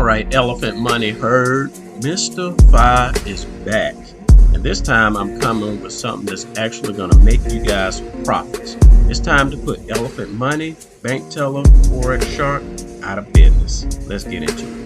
All right, Elephant Money Herd, Mr. Fi is back. And this time I'm coming with something that's actually going to make you guys profits. It's time to put Elephant Money, Bank Teller, Forex Shark out of business. Let's get into it.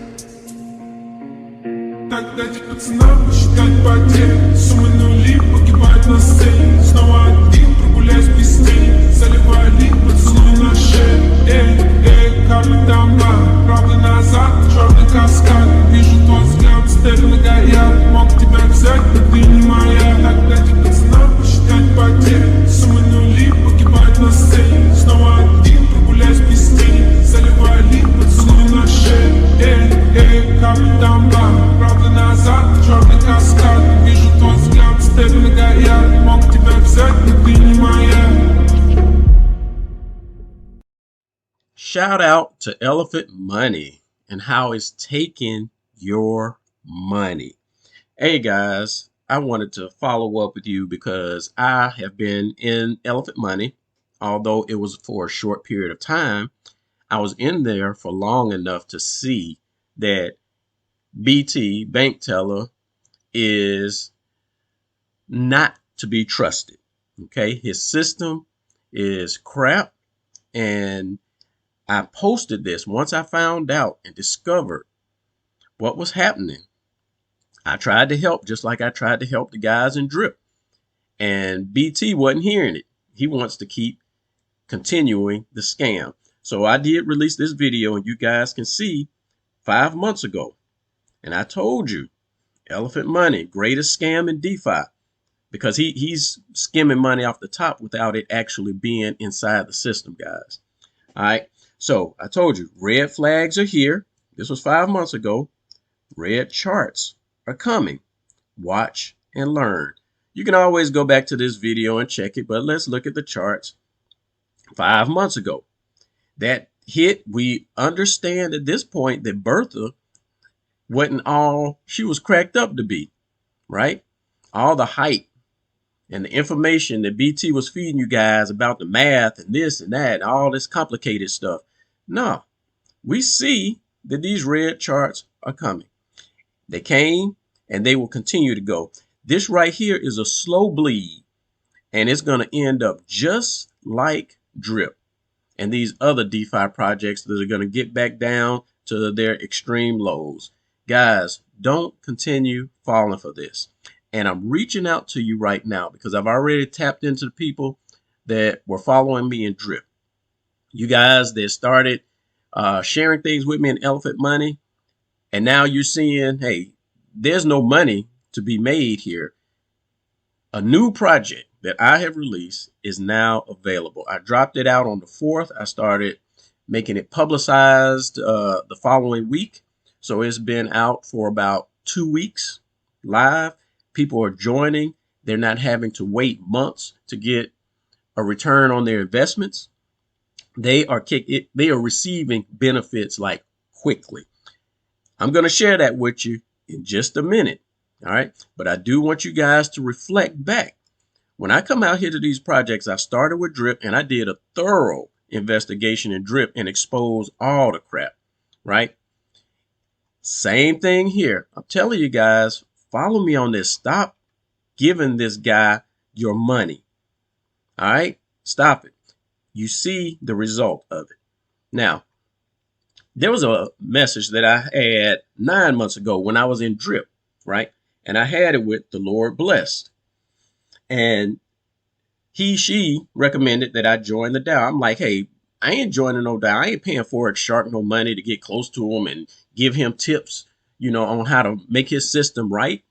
Shout out to Elephant Money and how it's taking your money. Hey guys, I wanted to follow up with you because I have been in Elephant Money, although it was for a short period of time. I was in there for long enough to see that BT, Bank Teller, is not to be trusted. Okay, his system is crap, and I posted this once I found out and discovered what was happening. I tried to help just like I tried to help the guys in Drip. And BT wasn't hearing it. He wants to keep continuing the scam. So I did release this video, and you guys can see 5 months ago. And I told you, Elephant Money, greatest scam in DeFi. Because he's skimming money off the top without it actually being inside the system, guys. All right. So I told you, red flags are here. This was 5 months ago. Red charts are coming. Watch and learn. You can always go back to this video and check it, but let's look at the charts 5 months ago. That hit, we understand at this point that Bertha wasn't all she was cracked up to be, right? All the hype and the information that BT was feeding you guys about the math and this and that, and all this complicated stuff. No, we see that these red charts are coming. They came and they will continue to go. This right here is a slow bleed, and it's going to end up just like Drip and these other DeFi projects that are going to get back down to their extreme lows. Guys, don't continue falling for this. And I'm reaching out to you right now because I've already tapped into the people that were following me in Drip. You guys that started sharing things with me in Elephant Money, and now you're seeing, hey, there's no money to be made here. A new project that I have released is now available. I dropped it out on the 4th. I started making it publicized the following week. So it's been out for about 2 weeks live. People are joining. They're not having to wait months to get a return on their investments. They are receiving benefits like quickly. I'm going to share that with you in just a minute. All right. But I do want you guys to reflect back. When I come out here to these projects, I started with Drip and I did a thorough investigation in Drip and exposed all the crap. Right. Same thing here. I'm telling you guys, follow me on this. Stop giving this guy your money. All right. Stop it. You see the result of it. Now, there was a message that I had 9 months ago when I was in Drip, right? And I had it with the Lord Blessed. And she recommended that I join the DAO. I'm like, hey, I ain't joining no DAO. I ain't paying Forex Shark no money to get close to him and give him tips, on how to make his system right.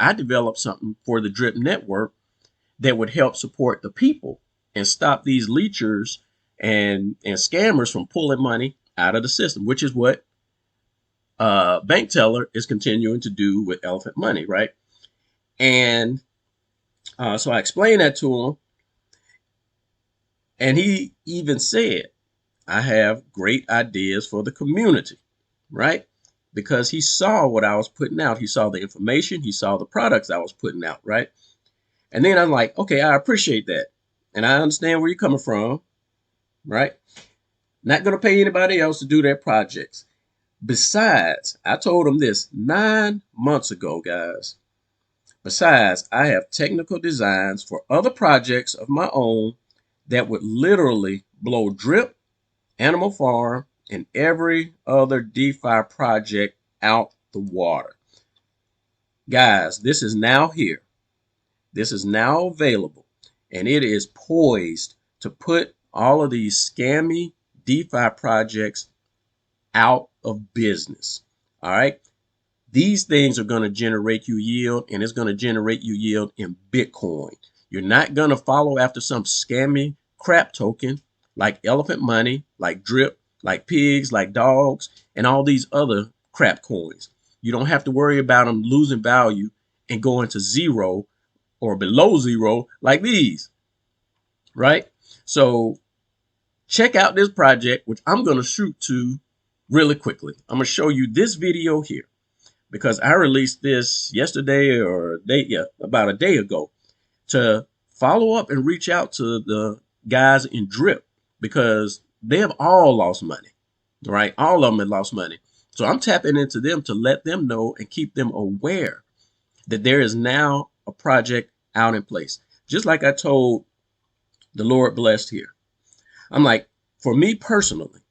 I developed something for the Drip network that would help support the people and stop these leechers and scammers from pulling money out of the system, which is what Bank Teller is continuing to do with Elephant Money, right? And so I explained that to him, and he even said, I have great ideas for the community, right? Because he saw what I was putting out. He saw the information. He saw the products I was putting out, right? And then I'm like, okay, I appreciate that. And I understand where you're coming from, right? Not going to pay anybody else to do their projects. Besides, I told them this 9 months ago, guys. Besides, I have technical designs for other projects of my own that would literally blow Drip, Animal Farm, and every other DeFi project out the water. Guys, this is now here. This is now available, and it is poised to put all of these scammy DeFi projects out of business. All right. These things are going to generate you yield, and it's going to generate you yield in Bitcoin. You're not going to follow after some scammy crap token like Elephant Money, like Drip, like Pigs, like Dogs, and all these other crap coins. You don't have to worry about them losing value and going to zero or below zero like these, right? So check out this project, which I'm going to shoot to really quickly. I'm going to show you this video here because I released this yesterday or about a day ago to follow up and reach out to the guys in Drip because they have all lost money, right? All of them have lost money. So I'm tapping into them to let them know and keep them aware that there is now a project out in place. Just like I told the Lord Blessed here. I'm like, for me personally,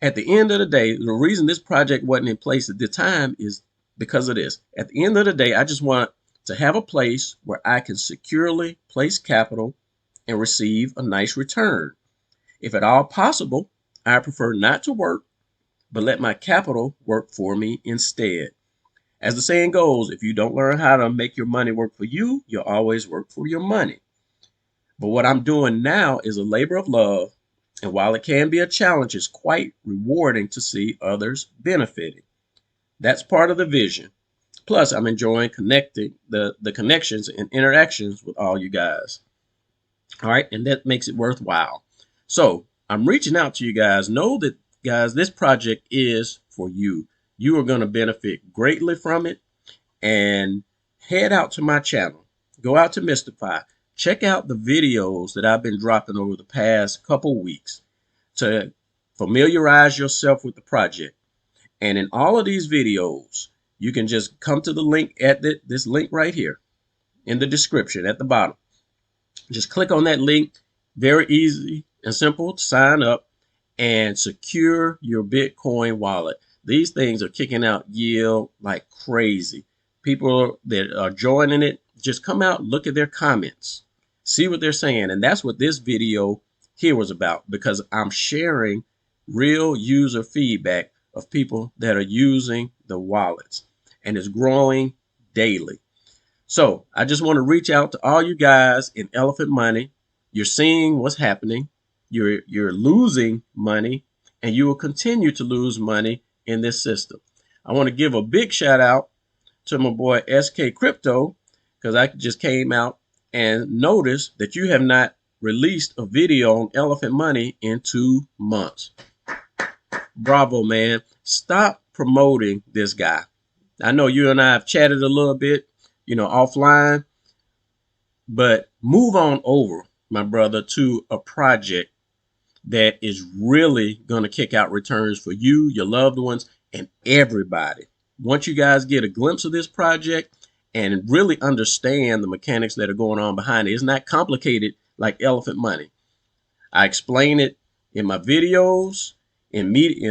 at the end of the day, the reason this project wasn't in place at the time is because of this. At the end of the day, I just want to have a place where I can securely place capital and receive a nice return. If at all possible, I prefer not to work, but let my capital work for me instead. As the saying goes, if you don't learn how to make your money work for you, you'll always work for your money. But what I'm doing now is a labor of love. And while it can be a challenge, it's quite rewarding to see others benefiting. That's part of the vision. Plus, I'm enjoying connecting the connections and interactions with all you guys. All right, and that makes it worthwhile. So I'm reaching out to you guys. Know that, guys, this project is for you. You are going to benefit greatly from it. And head out to my channel. Go out to Mystify. Check out the videos that I've been dropping over the past couple weeks to familiarize yourself with the project. And in all of these videos, you can just come to the link at this link right here in the description at the bottom. Just click on that link. Very easy and simple to sign up and secure your Bitcoin wallet. These things are kicking out yield like crazy. People that are joining it, just come out, look at their comments, see what they're saying. And that's what this video here was about, because I'm sharing real user feedback of people that are using the wallets, and it's growing daily. So I just want to reach out to all you guys in Elephant Money. You're seeing what's happening. You're losing money, and you will continue to lose money in this system. I want to give a big shout out to my boy SK Crypto, because I just came out and noticed that you have not released a video on Elephant Money in 2 months. Bravo, man. Stop promoting this guy. I know you and I have chatted a little bit, offline, but move on over, my brother, to a project that is really going to kick out returns for you, your loved ones, and everybody. Once you guys get a glimpse of this project and really understand the mechanics that are going on behind it, it's not complicated like Elephant Money. I explain it in my videos, in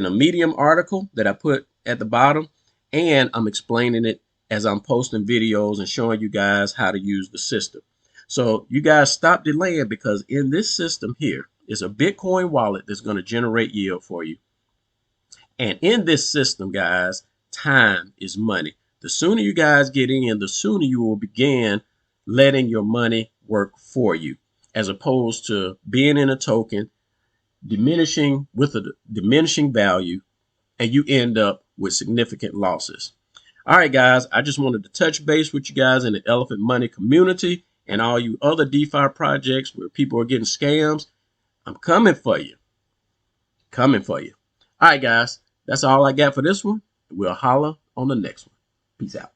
a Medium article that I put at the bottom, and I'm explaining it as I'm posting videos and showing you guys how to use the system. So you guys stop delaying, because in this system here is a Bitcoin wallet that's going to generate yield for you. And in this system, guys, time is money. The sooner you guys get in, the sooner you will begin letting your money work for you, as opposed to being in a token, diminishing with a diminishing value, and you end up with significant losses. All right, guys, I just wanted to touch base with you guys in the Elephant Money community and all you other DeFi projects where people are getting scams. I'm coming for you. Coming for you. All right, guys, that's all I got for this one. We'll holla on the next one. Peace out.